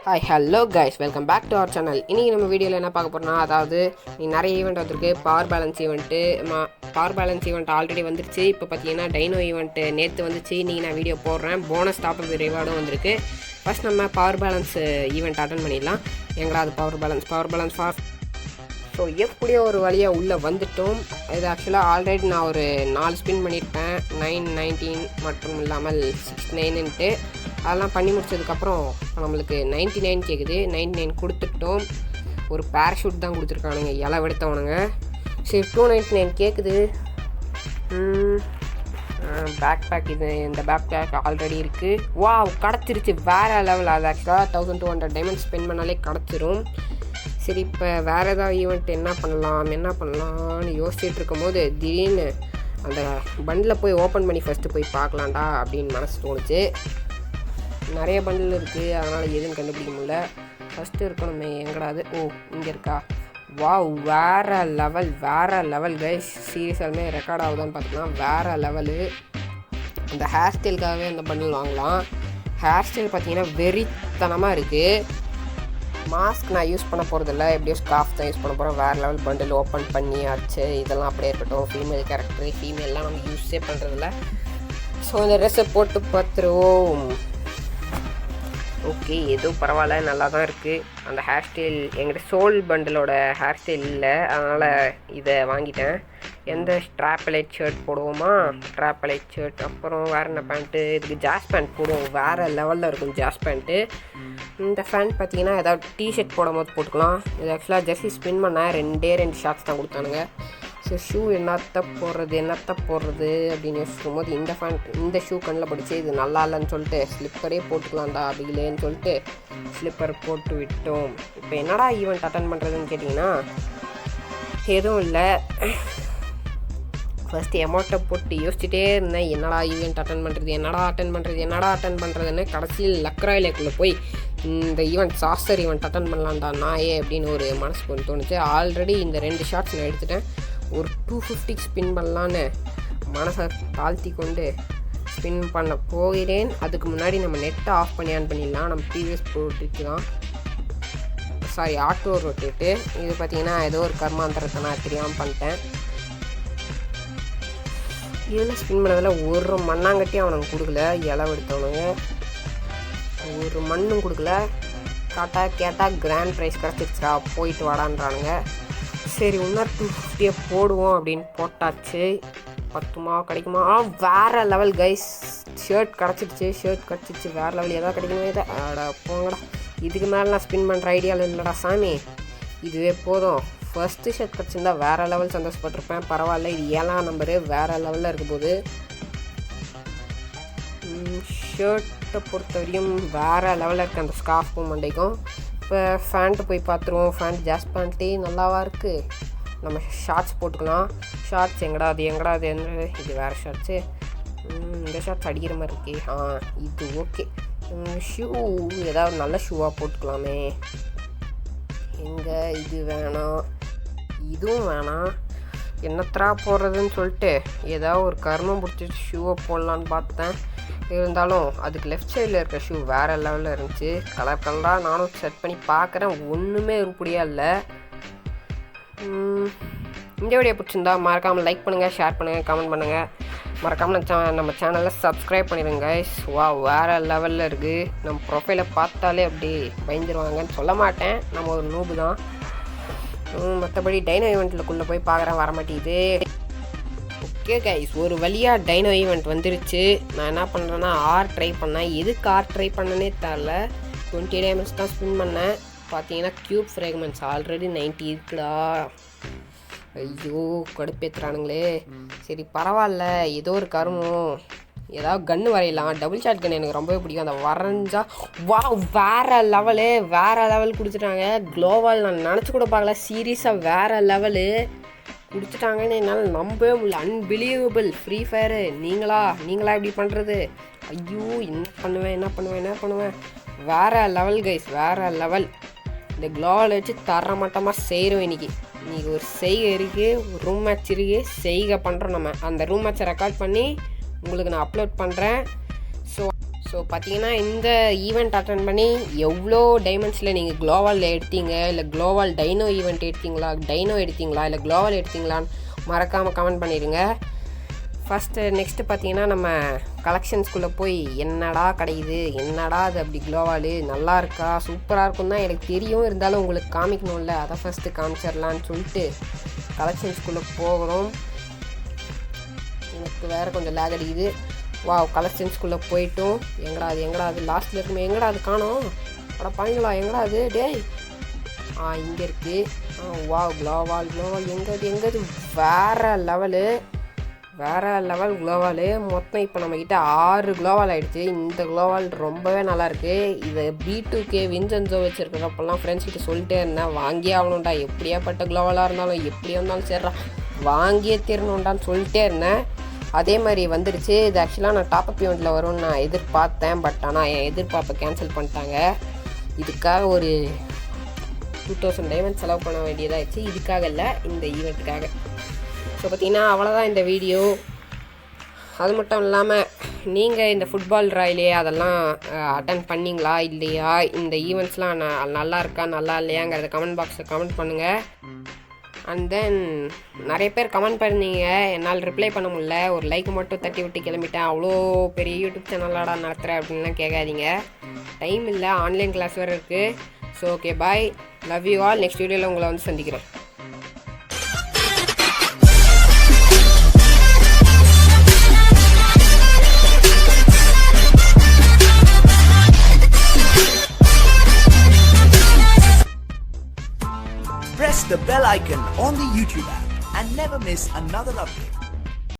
Hi hello guys, welcome back to our channel. இன்றைக்கி நம்ம வீடியோவில் என்ன பார்க்க போகிறோம்னா, அதாவது நிறைய ஈவெண்ட் வந்திருக்கு. பவர் பேலன்ஸ் ஈவெண்ட் ஆல்ரெடி வந்துருச்சு. இப்போ பார்த்தீங்கன்னா டைனோ ஈவெண்ட்டு நேற்று வந்துச்சு. இன்றைக்கி நான் வீடியோ போடுறேன். போனஸ் டாப் அப் ரிவார்டும் வந்திருக்கு. ஃபஸ்ட் நம்ம பவர் பேலன்ஸ் ஈவெண்ட் அட்டன் பண்ணிடலாம். எங்கடாது பவர் பேலன்ஸ் ஃபார் ஸோ எப்படியோ ஒரு வழியாக உள்ளே வந்துட்டோம். இது ஆக்சுவலாக ஆல்ரெடி நான் ஒரு 4 ஸ்பின் பண்ணியிருப்பேன். 9, 19 மற்றும் இல்லாமல் 69ன்ட்டு அதெல்லாம் பண்ணி முடிச்சதுக்கப்புறம் நம்மளுக்கு 99 கேட்குது. 99 கொடுத்துட்டோம். ஒரு பேராஷூட் தான் கொடுத்துருக்கானுங்க, இலை வெடுத்தவனுங்க. சரி, 299 கேட்குது. பேக் இது இந்த பேக் ஆல்ரெடி இருக்குது. வா, கிடச்சிருச்சு, வேறு லெவல். அது ஆக்சுவலாக 1200 டைமண்ட் ஸ்பெண்ட் பண்ணாலே கிடச்சிரும். சரி, இப்போ வேறு ஏதாவது ஈவெண்ட் என்ன பண்ணலாம்னு யோசிச்சுட்டு இருக்கும்போது திடீர்னு அந்த பண்டில் போய் ஓப்பன் பண்ணி ஃபஸ்ட்டு போய் பார்க்கலாம்டா அப்படின்னு மனசு தோணுச்சு. நிறைய பண்டில் இருக்குது, அதனால் எதுன்னு கண்டுபிடிக்க முடியல. ஃபஸ்ட்டு இருக்கணுமே, எங்கடாது? ஓ, இங்கே இருக்கா? வா, வேறு லெவல் கைஸ். சீரியஸாலுமே ரெக்கார்ட் ஆகுதான்னு பார்த்துக்கலாம். வேறு லெவலு. அந்த ஹேர் ஸ்டைலுக்காகவே அந்த பண்டில் வாங்கலாம். ஹேர் ஸ்டைல் பார்த்தீங்கன்னா வெறித்தனமாக இருக்குது. மாஸ்க் நான் யூஸ் பண்ண போகிறதில்ல, எப்படியோ ஸ்கார்ஃப் தான் யூஸ் பண்ண போகிறோம். வேறு லெவல் பண்டில் ஓப்பன் பண்ணியாச்சு. இதெல்லாம் அப்படியே இருக்கட்டும். ஃபீமேல் கேரக்டரு, ஃபீமேல்லாம் நம்ம யூஸே பண்ணுறதில்ல. ஸோ இந்த ட்ரெஸ்ஸை போட்டு பார்த்துருவோம். ஓகே, எதுவும் பரவாயில்ல, நல்லா தான் இருக்குது. அந்த ஹேர் ஸ்டைல் எங்கிட்ட சோல் பண்டிலோட ஹேர் ஸ்டைல் இல்லை, அதனால் இதை வாங்கிட்டேன். எந்த ஸ்ட்ராப்லைட் ஷர்ட் போடுவோமா? ஸ்ட்ராப்லைட் ஷர்ட். அப்புறம் வேறு என்ன பேண்ட்டு? இதுக்கு ஜாஸ் பேண்ட் போடுவோம். வேறு லெவலில் இருக்கும் ஜாஸ் பேண்ட்டு. இந்த ஃபேண்ட் பார்த்தீங்கன்னா ஏதாவது டிஷர்ட் போடும் போது போட்டுக்கலாம். இது ஆக்சுவலாக ஜெர்சி ஸ்பின் பண்ணேன். 2 ஷார்ட்ஸ் தான் கொடுத்தானுங்க. ஸோ ஷூ என்னத்த போடுறது அப்படின்னு யோசிக்கும் போது இந்த ஷூ கண்ணில் படிச்சு இது நல்லா இல்லைன்னு சொல்லிட்டு ஸ்லிப்பரே போட்டுக்கலாம்டா அப்படிலேன்னு சொல்லிட்டு ஸ்லிப்பர் போட்டு விட்டோம். இப்போ என்னடா ஈவெண்ட் அட்டன் பண்ணுறதுன்னு கேட்டிங்கன்னா எதுவும் இல்லை. ஃபஸ்ட்டு அமௌண்ட்டை போட்டு யோசிச்சுட்டே இருந்தேன், என்னடா ஈவெண்ட் அட்டன் பண்ணுறதுன்னு. கடைசியில் லக்ராயிலேக்குள்ளே போய் இந்த ஈவெண்ட் சாஸ்டர் ஈவெண்ட் அட்டன் பண்ணலான்டா நாயே அப்படின்னு ஒரு மனசுக்கு ஒன்று தோணுச்சு. ஆல்ரெடி இந்த 2 ஷார்ட்ஸ் நான் எடுத்துட்டேன். ஒரு 250 ஸ்பின் பண்ணலான்னு மனசை தாழ்த்தி கொண்டு ஸ்பின் பண்ண போகிறேன். அதுக்கு முன்னாடி நம்ம நெட்டை ஆஃப் பண்ணி ஆன் பண்ணிடலாம். நம்ம ப்ரீவியஸ் போட்டுக்கலாம், ஆட்டோ ரொட்டேட்டு. இது பார்த்திங்கன்னா ஏதோ ஒரு கர்மாந்திரத்தை நான் தெரியாமல் பண்ணிட்டேன். இதில் ஸ்பின் பண்ணதில் ஒரு மண்ணாங்கட்டியும் அவனுக்கு கொடுக்கல. இலை எடுத்தவனுங்க ஒரு மண்ணும் கொடுக்கல. கேட்டால் கிராண்ட் ப்ரைஸ் கிடச்சிருச்சா, போயிட்டு வாடான்றானுங்க. சரி, இன்னொரு 250 போடுவோம் அப்படின்னு போட்டாச்சு. கிடைக்குமா? வேறு லெவல் கைஸ். ஷர்ட் கிடச்சிருச்சு. வேறு லெவல். எதாவது கிடைக்குமே இதை போங்கடா. இதுக்கு மேலே நான் ஸ்பின் பண்ணுற ஐடியாவில் இல்லைடா சாமி, இதுவே போதும். ஃபஸ்ட்டு ஷர்ட் கிடச்சிருந்தா வேறு லெவல் சந்தோஷப்பட்டிருப்பேன். பரவாயில்ல, இது 7ஆம் நம்பரு, வேறு லெவலில் இருக்க போது. ஷர்ட்டை பொறுத்த வரையும் வேறு லெவலில் இருக்குது அந்த ஸ்கார்ஃபும் மண்டைக்கும். இப்போ ஃபேண்ட்டு போய் பார்த்துருவோம். ஃபேண்ட் ஜாஸ் பேண்ட்டே நல்லாவா இருக்குது. நம்ம ஷார்ட்ஸ் போட்டுக்கலாம். ஷார்ட்ஸ் எங்கடாது இது வேறு ஷார்ட்ஸு. இந்த ஷார்ட்ஸ் அடிக்கிற மாதிரி இருக்கே. இது ஓகே. ஷூ ஏதாவது நல்ல ஷூவாக போட்டுக்கலாமே. இது வேணாம், இதுவும் வேணாம். என்னத்தரா போடுறதுன்னு சொல்லிட்டு ஏதாவது ஒரு கர்மம் பிடிச்சிட்டு ஷூவை போடலான்னு பார்த்தேன். இருந்தாலும் அதுக்கு லெஃப்ட் சைடில் இருக்க ஷூ வேறு லெவலில் இருந்துச்சு. கலராக நானும் செட் பண்ணி பார்க்குறேன், ஒன்றுமே உருப்படியாக இல்லை. இந்த வீடியோ பிடிச்சிருந்தா மறக்காமல் லைக் பண்ணுங்கள், ஷேர் பண்ணுங்கள், கமெண்ட் பண்ணுங்கள். மறக்காமல் நம்ம சேனலில் சப்ஸ்கிரைப் பண்ணிடுங்க கைஸ். வேறு லெவலில் இருக்குது. நம்ம ப்ரொஃபைலை பார்த்தாலே அப்படி பயந்துருவாங்கன்னு சொல்ல மாட்டேன், நம்ம ஒரு நூபு தான். மற்றபடி டைனோ ஈவெண்ட்டுக்குள்ளே போய் பார்க்குறேன், வரமாட்டேங்குது. ஓகே கைஸ், ஒரு வழியாக டைனோ ஈவெண்ட் வந்துருச்சு. நான் என்ன பண்ணுறேன்னா ட்ரை பண்ணேன். எதுக்கு ட்ரை பண்ணனே தெரில. 20 டைமண்ட்ஸ் தான் ஸ்பின் பண்ணேன். பார்த்தீங்கன்னா க்யூப் ஃப்ராக்மெண்ட்ஸ் ஆல்ரெடி 90 இருக்குடா. ஐயோ, கடுப்பேற்றுறானுங்களே. சரி, பரவாயில்ல, ஏதோ ஒரு கருமம். ஏதாவது கன்று வரையலாம். டபுள் ஷாட் கன் எனக்கு ரொம்பவே பிடிக்கும். அந்த வரைஞ்சா வேறு லெவல் கொடுத்துட்டாங்க. க்ளோவால் நான் நினச்சி கூட பார்க்கல. சீரியஸாக வேறு லெவலு கொடுத்துட்டாங்கன்னு என்னால் நம்பவே முடியல. அன்பிலீவபிள். ஃப்ரீ ஃபயரு நீங்களா இப்படி பண்ணுறது? ஐயோ, என்ன பண்ணுவேன். வேறு லெவல் கைஸ், வேறு லெவல். இந்த க்ளோவால் வச்சு தரமட்டமாக செய்கிறோம். இன்றைக்கி ஒரு செய்கை இருக்குது, ஒரு ரூம் மேட்ச் இருக்குது, செய்கை பண்ணுறோம். நம்ம அந்த ரூம் மேட்சை ரெக்கார்ட் பண்ணி உங்களுக்கு நான் அப்லோட் பண்ணுறேன். ஸோ பார்த்தீங்கன்னா இந்த ஈவெண்ட் அட்டன் பண்ணி எவ்வளோ டைமண்ட்ஸில் நீங்கள் க்ளோவால் எடுத்தீங்க, இல்லை க்ளோவால் டைனோ ஈவெண்ட் எடுத்தீங்களா, டைனோ எடுத்தீங்களா, இல்லை க்ளோவால் எடுத்தீங்களான்னு மறக்காமல் கமெண்ட் பண்ணிடுங்க. நெக்ஸ்ட்டு பார்த்தீங்கன்னா நம்ம கலெக்ஷன்ஸ்குள்ளே போய் என்னடா கிடைக்குது, என்னடா அது அப்படி க்ளோவால் நல்லா இருக்கா, சூப்பராக இருக்கும் தான் எனக்கு தெரியும், இருந்தாலும் உங்களுக்கு காமிக்கணும்ல, அதை ஃபஸ்ட்டு காமிச்சிடலான்னு சொல்லிட்டு கலெக்ஷன்ஸ்குள்ளே போகிறோம். எனக்கு வேறு கொஞ்சம் லேக் அடிக்குது. கலெக்ஷன்ஸ்குள்ளே போயிட்டோம். எங்கடா அது லாஸ்ட்டில் இருக்குமே, எங்கடா அது காணோம், அட பாங்களா, எங்கடா அது டேய், இங்கே இருக்குது. க்ளோவால் எங்கது வேறு லெவல் க்ளோவால். மொத்தம் இப்போ நம்மக்கிட்ட 6 க்ளோவால் ஆகிடுச்சு. இந்த க்ளோவால் ரொம்பவே நல்லாயிருக்கு. இதை B2K வின்சென்சோ வச்சுருக்கிறப்பெல்லாம் ஃப்ரெண்ட்ஸ் கிட்ட சொல்லிட்டே இருந்தேன், வாங்கியே ஆகணும்டா, எப்படியாப்பட்ட க்ளோவாலாக இருந்தாலும் எப்படியா இருந்தாலும் சரிடா வாங்கியே தீரணுண்டான்னு சொல்லிட்டே இருந்தேன். அதே மாதிரி வந்துடுச்சு. இது ஆக்சுவலாக நான் டாப்அப் ஈவெண்ட்டில் வரும்னு நான் எதிர்பார்த்தேன், பட் ஆனால் என் எதிர்பார்ப்பை கேன்சல் பண்ணிட்டாங்க. இதுக்காக ஒரு 2000 டைமண்ட் செலவு பண்ண வேண்டியதாகிடுச்சு. இதுக்காக இல்லை, இந்த ஈவெண்ட்டுக்காக. ஸோ பார்த்திங்கன்னா அவ்வளோதான் இந்த வீடியோ. அது மட்டும் இல்லாமல் நீங்கள் இந்த ஃபுட்பால் ராயிலே அதெல்லாம் அட்டன் பண்ணிங்களா இல்லையா, இந்த ஈவெண்ட்ஸ்லாம் நல்லா இருக்கா நல்லா இல்லையாங்கிறத கமெண்ட் பாக்ஸில் கமெண்ட் பண்ணுங்கள். அண்ட் தென் நிறைய பேர் கமெண்ட் பண்ணீங்க, என்னால் ரிப்ளை பண்ண முடியல, ஒரு லைக் மட்டும் தட்டி விட்டு கிளம்பிட்டேன், அவ்வளோ பெரிய யூடியூப் சேனலாடா நடத்துகிறேன் அப்படின்லாம் கேட்காதீங்க. டைம் இல்லை, ஆன்லைன் கிளாஸ் வேறு இருக்குது. So okay, bye, love you all. Next வீடியோவில் உங்களை வந்து சந்திக்கிறேன். Press the bell icon on the YouTube app and never miss another update.